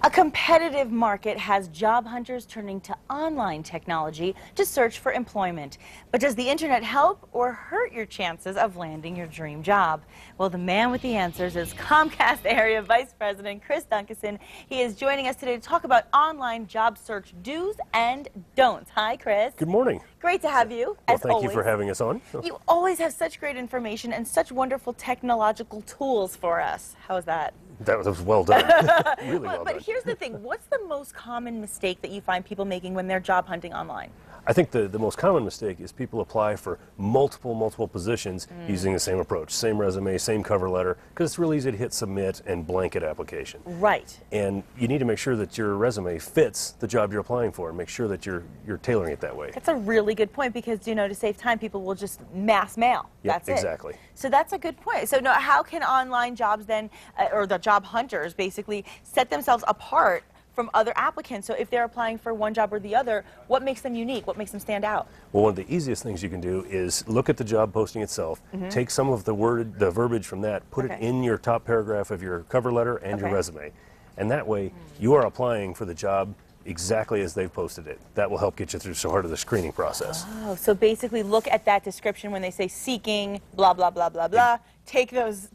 A competitive market has job hunters turning to online technology to search for employment. But does the internet help or hurt your chances of landing your dream job? Well, the man with the answers is Comcast Area Vice President Chris Dunkeson. He is joining us today to talk about online job search do's and don'ts. Hi, Chris. Good morning. Great to have you, Well, as thank always. you for having us on. You always have such great information and such wonderful technological tools for us. How is that? That was well done. Really well But done. here's the thing. What's the most common mistake that you find people making when they're job hunting online? I think the most common mistake is people apply for multiple positions using the same approach, same resume, same cover letter, because it's really easy to hit submit and blanket application. Right. And you need to make sure that your resume fits the job you're applying for and make sure that you're tailoring it that way. That's a really good point because, you know, to save time, people will just mass mail. Yep, That's it. exactly. So that's a good point. So now, how can online jobs then, or the job hunters basically, set themselves apart from other applicants? So if they're applying for one job or the other, what makes them unique? What makes them stand out? Well, one of the easiest things you can do is look at the job posting itself, take some of the verbiage from that, put it in your top paragraph of your cover letter and your resume. And that way, you are applying for the job exactly as they've posted it. That will help get you through sort of the screening process. Oh, so basically look at that description when they say seeking, blah, blah, blah, blah, blah. Take those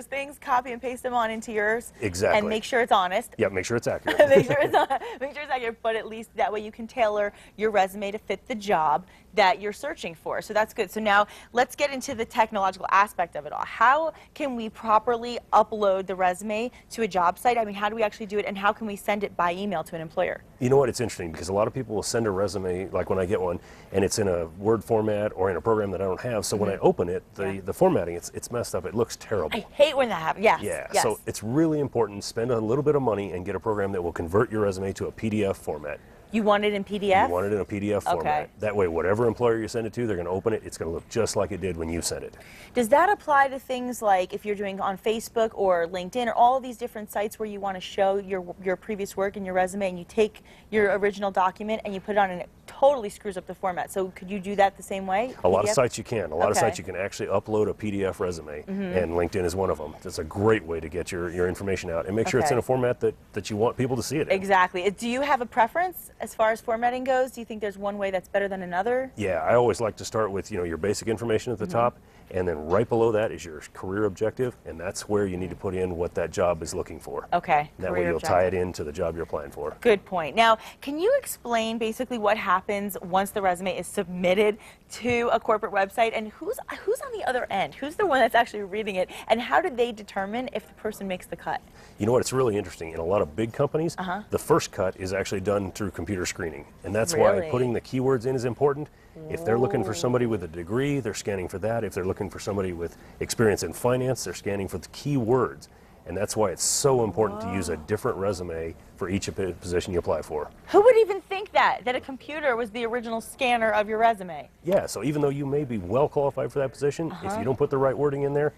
things, copy and paste them on into yours. Exactly. And make sure it's honest. Yeah, make sure it's accurate. make sure it's accurate, but at least that way you can tailor your resume to fit the job that you're searching for. So that's good. So now let's get into the technological aspect of it all. How can we properly upload the resume to a job site? I mean, how do we actually do it, and how can we send it by email to an employer? You know what, it's interesting because a lot of people will send a resume, like when I get one, and it's in a Word format or in a program that I don't have, so when I open it, the formatting, it's messed up. It looks terrible. I hate when that happens. Yes. Yeah, yes. so it's really important, spend a little bit of money and get a program that will convert your resume to a PDF format. You want it in PDF? You want it in a PDF format. That way, whatever employer you send it to, they're going to open it. It's going to look just like it did when you sent it. Does that apply to things like if you're doing on Facebook or LinkedIn or all of these different sites where you want to show your previous work in your resume, and you take your original document and you put it on and it totally screws up the format? So could you do that the same way? A lot of sites you can. A lot of sites you can actually upload a PDF resume, and LinkedIn is one of them. That's a great way to get your information out and make sure it's in a format that you want people to see it in. Exactly. Do you have a preference as far as formatting goes? Do you think there's one way that's better than another? Yeah, I always like to start with your basic information at the top, and then right below that is your career objective, and that's where you need to put in what that job is looking for. Okay. That way you'll tie it into the job you're applying for. Good point. Now, can you explain basically what happens once the resume is submitted to a corporate website, and who's on the other end? Who's the one that's actually reading it, and how do they determine if the person makes the cut? You know what, it's really interesting. In a lot of big companies, the first cut is actually done through computer screening, and that's why putting the keywords in is important. If they're looking for somebody with a degree, they're scanning for that. If they're looking for somebody with experience in finance, they're scanning for the keywords. And that's why it's so important to use a different resume for each position you apply for. Who would even think that a computer was the original scanner of your resume? Yeah, so even though you may be well qualified for that position, if you don't put the right wording in there,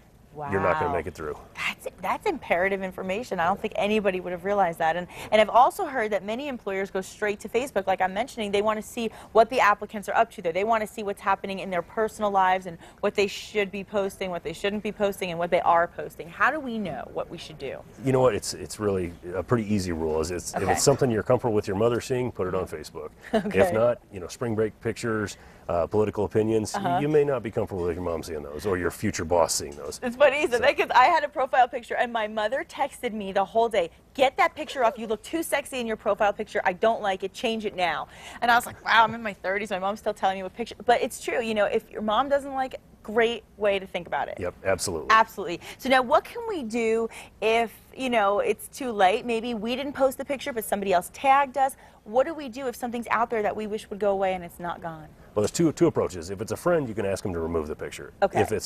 you're not going to make it through. That's imperative information. I don't think anybody would have realized that. And I've also heard that many employers go straight to Facebook. Like I'm mentioning, they want to see what the applicants are up to there. They want to see what's happening in their personal lives and what they should be posting, what they shouldn't be posting, and what they are posting. How do we know what we should do? You know what? It's really a pretty easy rule. If it's something you're comfortable with your mother seeing, put it on Facebook. If not, spring break pictures, political opinions, you may not be comfortable with your mom seeing those or your future boss seeing those. It's funny, because I had a profile picture and my mother texted me the whole day, "Get that picture off. You look too sexy in your profile picture. I don't like it. Change it now." And I was like, wow, I'm in my 30s. My mom's still telling me what picture. But it's true. If your mom doesn't like it, great way to think about it. Yep, absolutely. Absolutely. So now what can we do if, it's too late? Maybe we didn't post the picture, but somebody else tagged us. What do we do if something's out there that we wish would go away and it's not gone? Well, there's two approaches. If it's a friend, you can ask them to remove the picture. Okay. If the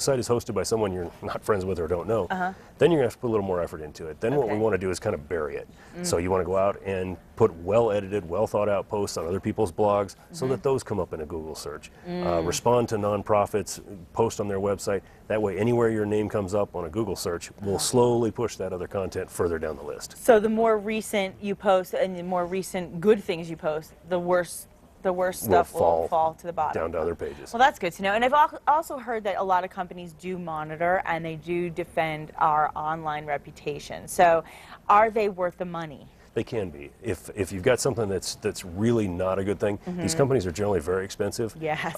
site is hosted by someone you're not friends with or don't know, then you're going to have to put a little more effort into it. Then what we want to do is kind of bury it. So you want to go out and put well-edited, well-thought-out posts on other people's blogs so that those come up in a Google search. Respond to nonprofits, post on their website. That way, anywhere your name comes up on a Google search, we'll slowly push that other content further down the list. So the more recent you post and the more recent good things you post, the worse the worst stuff will fall to the bottom. Down to other pages. Well, that's good to know. And I've also heard that a lot of companies do monitor and they do defend our online reputation. So are they worth the money? They can be. If you've got something that's really not a good thing, these companies are generally very expensive. Yes.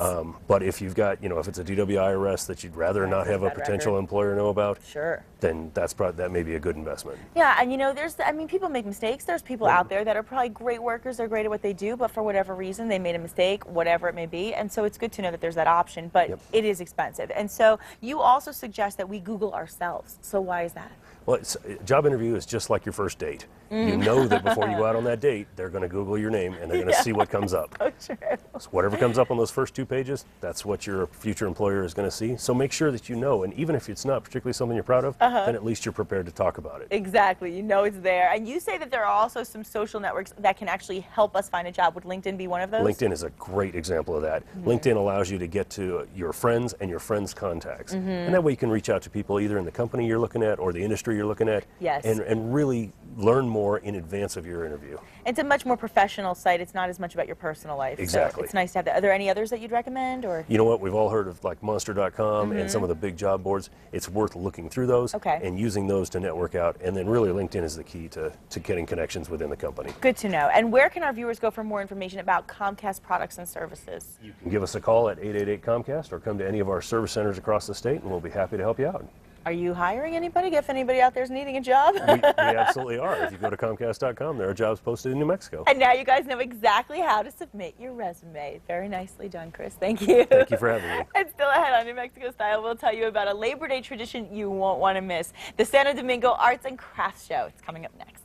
But if you've got, if it's a DWI arrest that you'd rather not have a potential employer know about, sure, then that may be a good investment. Yeah, and people make mistakes. There's people out there that are probably great workers, they're great at what they do, but for whatever reason they made a mistake, whatever it may be. And so it's good to know that there's that option, but it is expensive. And so you also suggest that we Google ourselves. So why is that? Well, a job interview is just like your first date. You know that before you go out on that date, they're going to Google your name and they're going to see what comes up. Oh, true. So whatever comes up on those first 2 pages, that's what your future employer is going to see. So make sure that you know, and even if it's not particularly something you're proud of, then at least you're prepared to talk about it. Exactly. You know it's there. And you say that there are also some social networks that can actually help us find a job. Would LinkedIn be one of those? LinkedIn is a great example of that. LinkedIn allows you to get to your friends and your friends' contacts. And that way you can reach out to people either in the company you're looking at or the industry you're looking at. Yes. And really learn more in advance of your interview. It's a much more professional site. It's not as much about your personal life. Exactly. So it's nice to have that. Are there any others that you'd recommend? Or you know what? We've all heard of like Monster.com and some of the big job boards. It's worth looking through those and using those to network out. And then really LinkedIn is the key to getting connections within the company. Good to know. And where can our viewers go for more information about Comcast products and services? You can give us a call at 888-COMCAST or come to any of our service centers across the state and we'll be happy to help you out. Are you hiring anybody? If anybody out there is needing a job? We absolutely are. If you go to Comcast.com, there are jobs posted in New Mexico. And now you guys know exactly how to submit your resume. Very nicely done, Chris. Thank you. Thank you for having me. And still ahead on New Mexico Style, we'll tell you about a Labor Day tradition you won't want to miss. The Santo Domingo Arts and Crafts Show. It's coming up next.